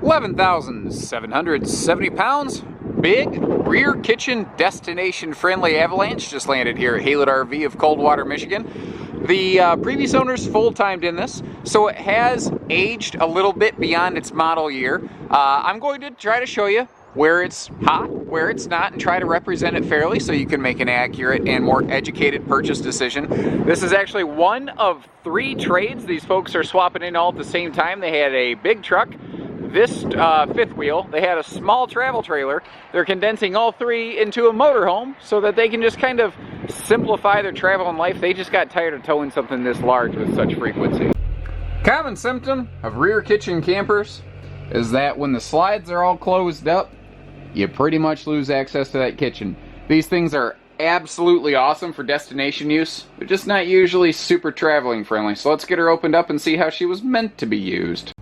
11,770 pounds, big, rear kitchen, destination-friendly Avalanche just landed here at Haylett RV of Coldwater, Michigan. The previous owners full-timed in this, so it has aged a little bit beyond its model year. I'm going to try to show you where it's hot, where it's not, and try to represent it fairly so you can make an accurate and more educated purchase decision. This is actually one of 3 trades. These folks are swapping in all at the same time. They had a big truck, this fifth wheel, they had a small travel trailer. They're condensing all 3 into a motorhome so that they can just kind of simplify their travel in life. They just got tired of towing something this large with such frequency. Common symptom of rear kitchen campers is that when the slides are all closed up, you pretty much lose access to that kitchen. These things are absolutely awesome for destination use. They're just not usually super traveling friendly. So let's get her opened up and see how she was meant to be used.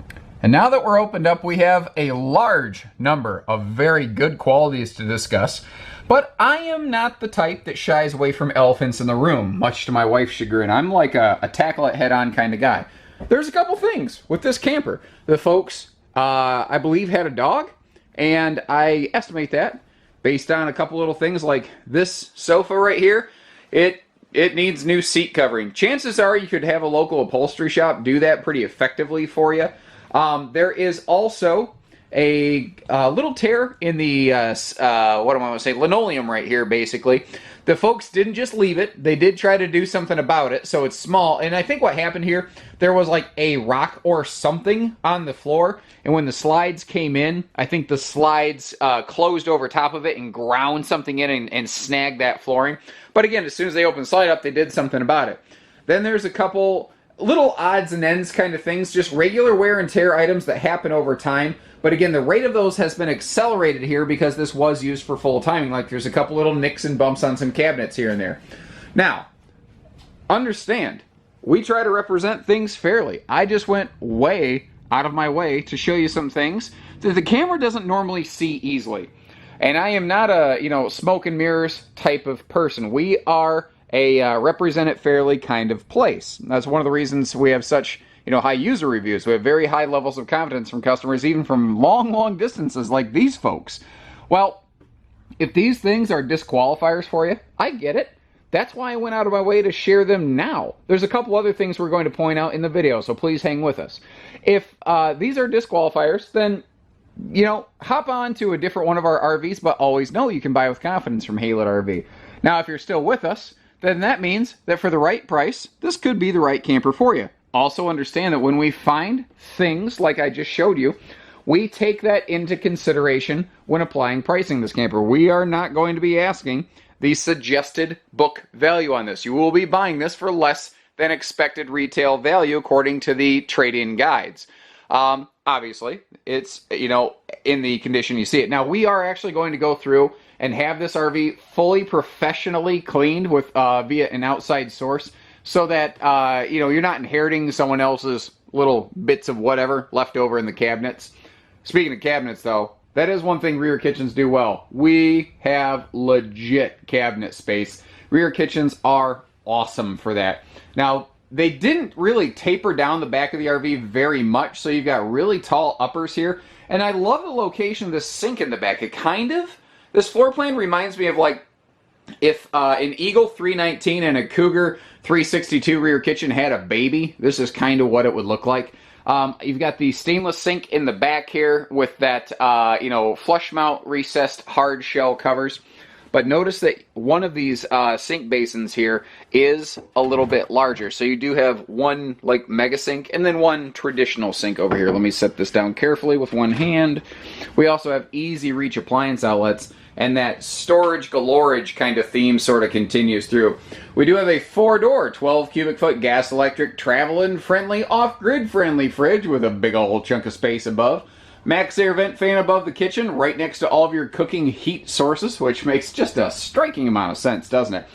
And now that we're opened up, we have a large number of very good qualities to discuss. But I am not the type that shies away from elephants in the room, much to my wife's chagrin. I'm like a tackle it head-on kind of guy. There's a couple things with this camper. The folks, I believe, had a dog, and I estimate that based on a couple little things like this sofa right here. It needs new seat covering. Chances are you could have a local upholstery shop do that pretty effectively for you. There is also a little tear in the, what am I going to say, linoleum right here, basically. The folks didn't just leave it. They did try to do something about it, so it's small. And I think what happened here, there was like a rock or something on the floor, and when the slides came in, I think the slides closed over top of it and ground something in and snagged that flooring. But again, as soon as they opened the slide up, they did something about it. Then there's a couple little odds and ends kind of things, just regular wear and tear items that happen over time. But again, the rate of those has been accelerated here because this was used for full timing. Like there's a couple little nicks and bumps on some cabinets here and there. Now, understand, we try to represent things fairly. I just went way out of my way to show you some things that the camera doesn't normally see easily. And I am not a, smoke and mirrors type of person. We are a represent it fairly kind of place. That's one of the reasons we have such high user reviews. We have very high levels of confidence from customers, even from long distances like these folks. Well, if these things are disqualifiers for you, I get it. That's why I went out of my way to share them now. There's a couple other things we're going to point out in the video, so please hang with us. If these are disqualifiers, then hop on to a different one of our RVs, but always know you can buy with confidence from Haylett RV. Now, if you're still with us, then that means that for the right price, this could be the right camper for you. Also understand that when we find things like I just showed you, we take that into consideration when applying pricing this camper. We are not going to be asking the suggested book value on this. You will be buying this for less than expected retail value according to the trade-in guides. Obviously, it's, in the condition you see it. Now, we are actually going to go through and have this RV fully professionally cleaned with via an outside source so that, you're not inheriting someone else's little bits of whatever left over in the cabinets. Speaking of cabinets, though, that is one thing rear kitchens do well. We have legit cabinet space. Rear kitchens are awesome for that. Now, they didn't really taper down the back of the RV very much, so you've got really tall uppers here. And I love the location of this sink in the back. This floor plan reminds me of like if an Eagle 319 and a Cougar 362 rear kitchen had a baby. This is kind of what it would look like. You've got the stainless sink in the back here with that, flush mount recessed hard shell covers. But notice that one of these sink basins here is a little bit larger. So you do have one like mega sink and then one traditional sink over here. Let me set this down carefully with one hand. We also have easy reach appliance outlets, and that storage galorage kind of theme sort of continues through. We do have a 4-door, 12 cubic foot gas electric, traveling friendly, off-grid friendly fridge with a big old chunk of space above. Max air vent fan above the kitchen, right next to all of your cooking heat sources, which makes just a striking amount of sense, doesn't it?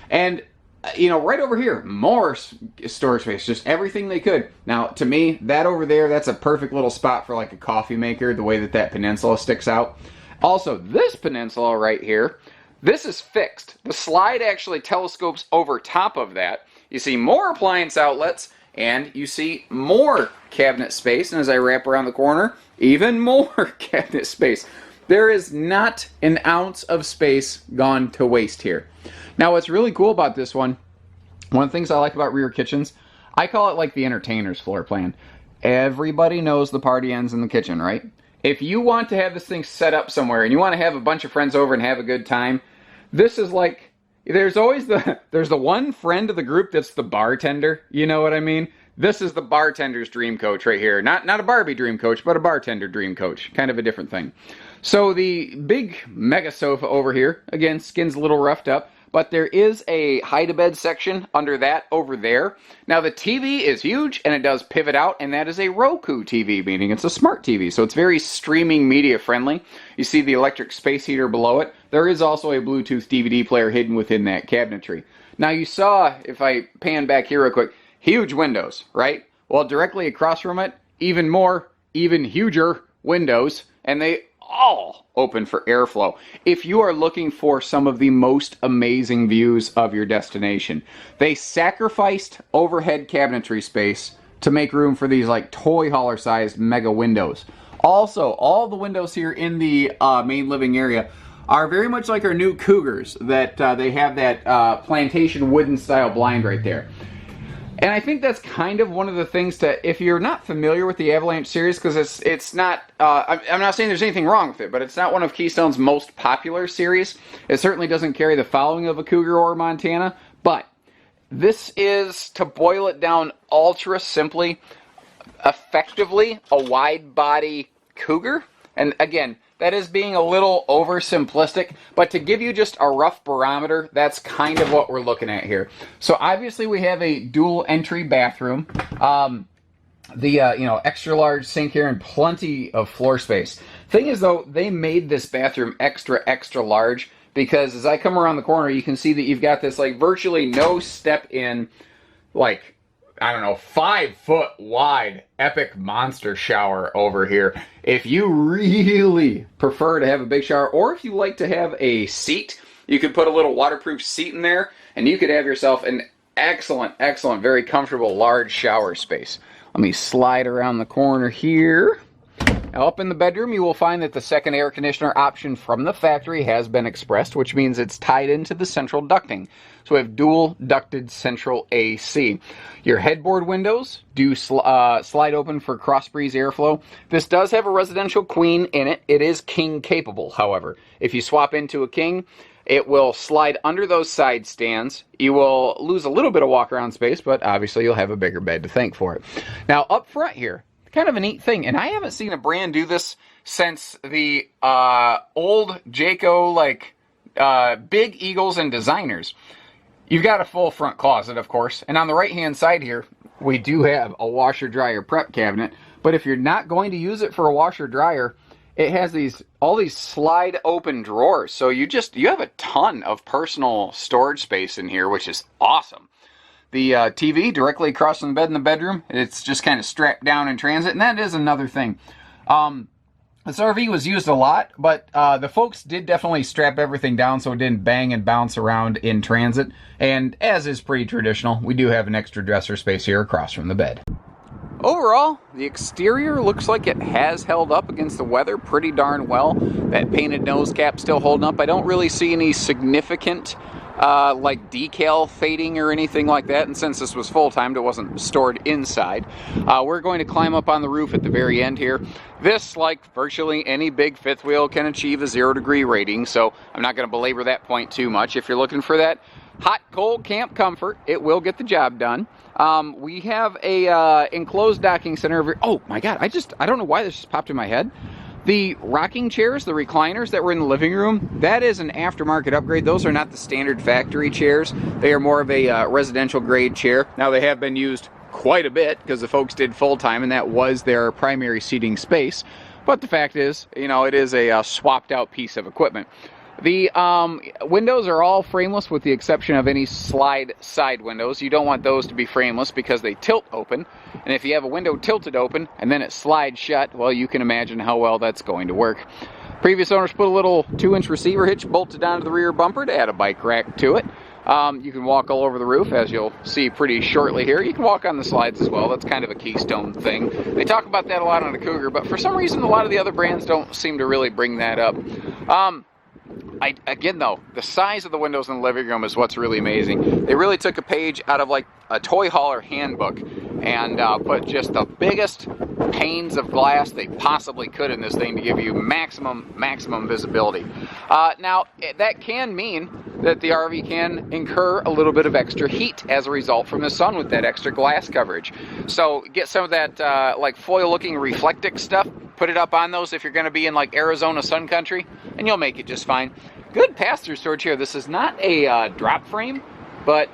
And, right over here, more storage space, just everything they could. Now, to me, that over there, that's a perfect little spot for like a coffee maker, the way that peninsula sticks out. Also, this peninsula right here, this is fixed. The slide actually telescopes over top of that. You see more appliance outlets And you see more cabinet space, and as I wrap around the corner, even more cabinet space. There is not an ounce of space gone to waste here. Now, what's really cool about this one of the things I like about rear kitchens, I call it like the entertainer's floor plan. Everybody knows the party ends in the kitchen, right? If you want to have this thing set up somewhere and you want to have a bunch of friends over and have a good time, this is like, there's always there's the one friend of the group that's the bartender, you know what I mean? This is the bartender's dream coach right here. Not a Barbie dream coach, but a bartender dream coach. Kind of a different thing. So the big mega sofa over here, again, skin's a little roughed up, but there is a hide-a-bed section under that over there. Now the TV is huge and it does pivot out, and that is a Roku TV, meaning it's a smart TV. So it's very streaming media friendly. You see the electric space heater below it. There is also a Bluetooth DVD player hidden within that cabinetry. Now you saw, if I pan back here real quick, huge windows, right? Well, directly across from it, even huger windows, and they all open for airflow. If you are looking for some of the most amazing views of your destination, they sacrificed overhead cabinetry space to make room for these like toy hauler sized mega windows. Also, all the windows here in the main living area are very much like our new Cougars, that they have that plantation wooden style blind right there. And I think that's kind of one of the things to, if you're not familiar with the Avalanche series, because it's not, I'm not saying there's anything wrong with it, but it's not one of Keystone's most popular series. It certainly doesn't carry the following of a Cougar or a Montana, but this is, to boil it down ultra simply, effectively a wide body Cougar. And again, that is being a little oversimplistic, but to give you just a rough barometer, that's kind of what we're looking at here. So obviously we have a dual entry bathroom, extra large sink here and plenty of floor space. Thing is though, they made this bathroom extra large because as I come around the corner, you can see that you've got this like virtually no step in, like, I don't know, 5 foot wide epic monster shower over here. If you really prefer to have a big shower, or if you like to have a seat, you could put a little waterproof seat in there and you could have yourself an excellent, very comfortable large shower space. Let me slide around the corner here. Now up in the bedroom, you will find that the second air conditioner option from the factory has been expressed, which means it's tied into the central ducting. So we have dual ducted central AC. Your headboard windows do slide open for cross breeze airflow. This does have a residential queen in it. It is king capable, however. If you swap into a king, it will slide under those side stands. You will lose a little bit of walk around space, but obviously you'll have a bigger bed to thank for it. Now up front here, kind of a neat thing, and I haven't seen a brand do this since the old Jayco, like Big Eagles and Designers. You've got a full front closet, of course, and on the right hand side here we do have a washer dryer prep cabinet. But if you're not going to use it for a washer dryer, it has all these slide open drawers, so you have a ton of personal storage space in here, which is awesome. The TV directly across from the bed in the bedroom, it's just kind of strapped down in transit, and that is another thing. This RV was used a lot, but the folks did definitely strap everything down so it didn't bang and bounce around in transit. And as is pretty traditional, we do have an extra dresser space here across from the bed. Overall, the exterior looks like it has held up against the weather pretty darn well. That painted nose cap's still holding up. I don't really see any significant like decal fading or anything like that, and since this was full-timed, it wasn't stored inside. We're going to climb up on the roof at the very end here. This, like virtually any big fifth wheel, can achieve a 0-degree rating, so I'm not going to belabor that point too much. If you're looking for that hot, cold camp comfort, it will get the job done. We have a enclosed docking center over here. Oh my god, I don't know why this just popped in my head. The rocking chairs, the recliners that were in the living room, that is an aftermarket upgrade. Those are not the standard factory chairs. They are more of a residential grade chair. Now they have been used quite a bit because the folks did full-time and that was their primary seating space. But the fact is, you know, it is a swapped out piece of equipment. The windows are all frameless with the exception of any slide side windows. You don't want those to be frameless because they tilt open. And if you have a window tilted open and then it slides shut, well, you can imagine how well that's going to work. Previous owners put a little 2-inch receiver hitch bolted onto the rear bumper to add a bike rack to it. You can walk all over the roof, as you'll see pretty shortly here. You can walk on the slides as well. That's kind of a Keystone thing. They talk about that a lot on the Cougar, but for some reason, a lot of the other brands don't seem to really bring that up. Again, though, the size of the windows in the living room is what's really amazing. They really took a page out of like a toy hauler handbook and put just the biggest panes of glass they possibly could in this thing to give you maximum visibility. Now, that can mean that the RV can incur a little bit of extra heat as a result from the sun with that extra glass coverage. So get some of that like foil-looking reflective stuff, put it up on those if you're going to be in like Arizona sun country, and you'll make it just fine. Good pass-through storage here. This is not a drop frame, but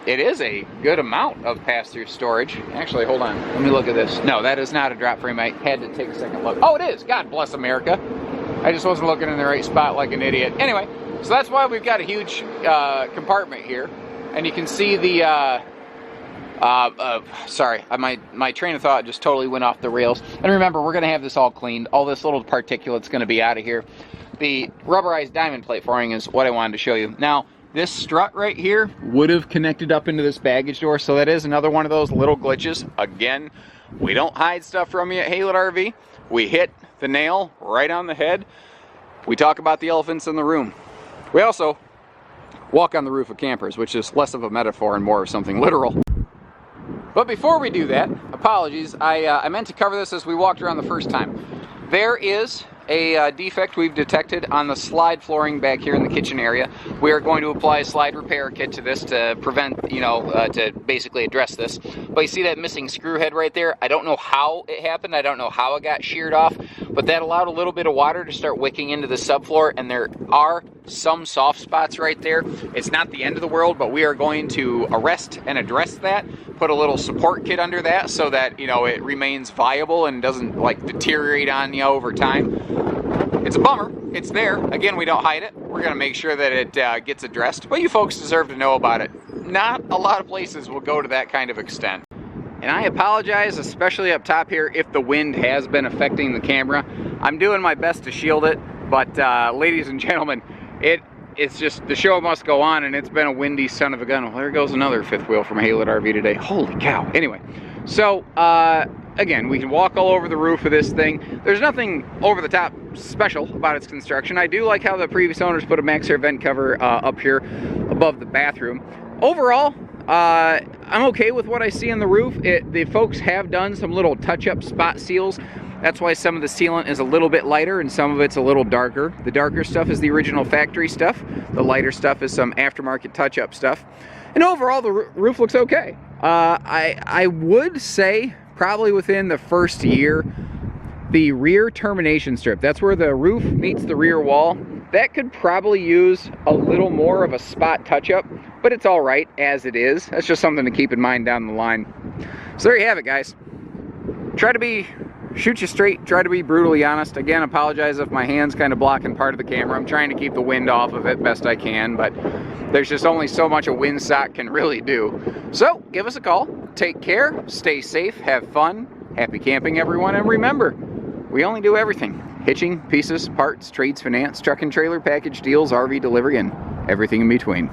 it is a good amount of pass-through storage. Actually, hold on. Let me look at this. No, that is not a drop frame. I had to take a second look. Oh, it is. God bless America. I just wasn't looking in the right spot like an idiot. Anyway, so that's why we've got a huge compartment here. And you can see the... sorry, my train of thought just totally went off the rails. And remember, we're going to have this all cleaned. All this little particulate's going to be out of here. The rubberized diamond plate flooring is what I wanted to show you. Now, this strut right here would have connected up into this baggage door, so that is another one of those little glitches. Again, we don't hide stuff from you at Haylett RV. We hit the nail right on the head. We talk about the elephants in the room. We also walk on the roof of campers, which is less of a metaphor and more of something literal. But before we do that, apologies, I meant to cover this as we walked around the first time. There is a defect we've detected on the slide flooring back here in the kitchen area. We are going to apply a slide repair kit to this to prevent, you know, to basically address this. But you see that missing screw head right there? I don't know how it happened. I don't know how it got sheared off, but that allowed a little bit of water to start wicking into the subfloor, and there are some soft spots right there. It's not the end of the world, but we are going to arrest and address that, put a little support kit under that so that, you know, it remains viable and doesn't like deteriorate on you over time. It's a bummer. It's there. Again, we don't hide it. We're going to make sure that it gets addressed, but you folks deserve to know about it. Not a lot of places will go to that kind of extent. And I apologize, especially up top here, if the wind has been affecting the camera. I'm doing my best to shield it, but ladies and gentlemen, it's just, the show must go on, and it's been a windy son of a gun. Well, there goes another fifth wheel from Haylett RV today. Holy cow. Anyway, so again, we can walk all over the roof of this thing. There's nothing over the top special about its construction. I do like how the previous owners put a max air vent cover up here above the bathroom. Overall, I'm okay with what I see on the roof. The folks have done some little touch-up spot seals. That's why some of the sealant is a little bit lighter and some of it's a little darker. The darker stuff is the original factory stuff. The lighter stuff is some aftermarket touch-up stuff. And overall, the roof looks okay. I would say probably within the first year, the rear termination strip, that's where the roof meets the rear wall, that could probably use a little more of a spot touch-up, but it's all right as it is. That's just something to keep in mind down the line. So there you have it, guys. Shoot you straight, try to be brutally honest. Again, apologize if my hand's kind of blocking part of the camera. I'm trying to keep the wind off of it best I can, but there's just only so much a windsock can really do. So, give us a call. Take care, stay safe, have fun, happy camping everyone, and remember, we only do everything. Hitching, pieces, parts, trades, finance, truck and trailer, package deals, RV delivery, and everything in between.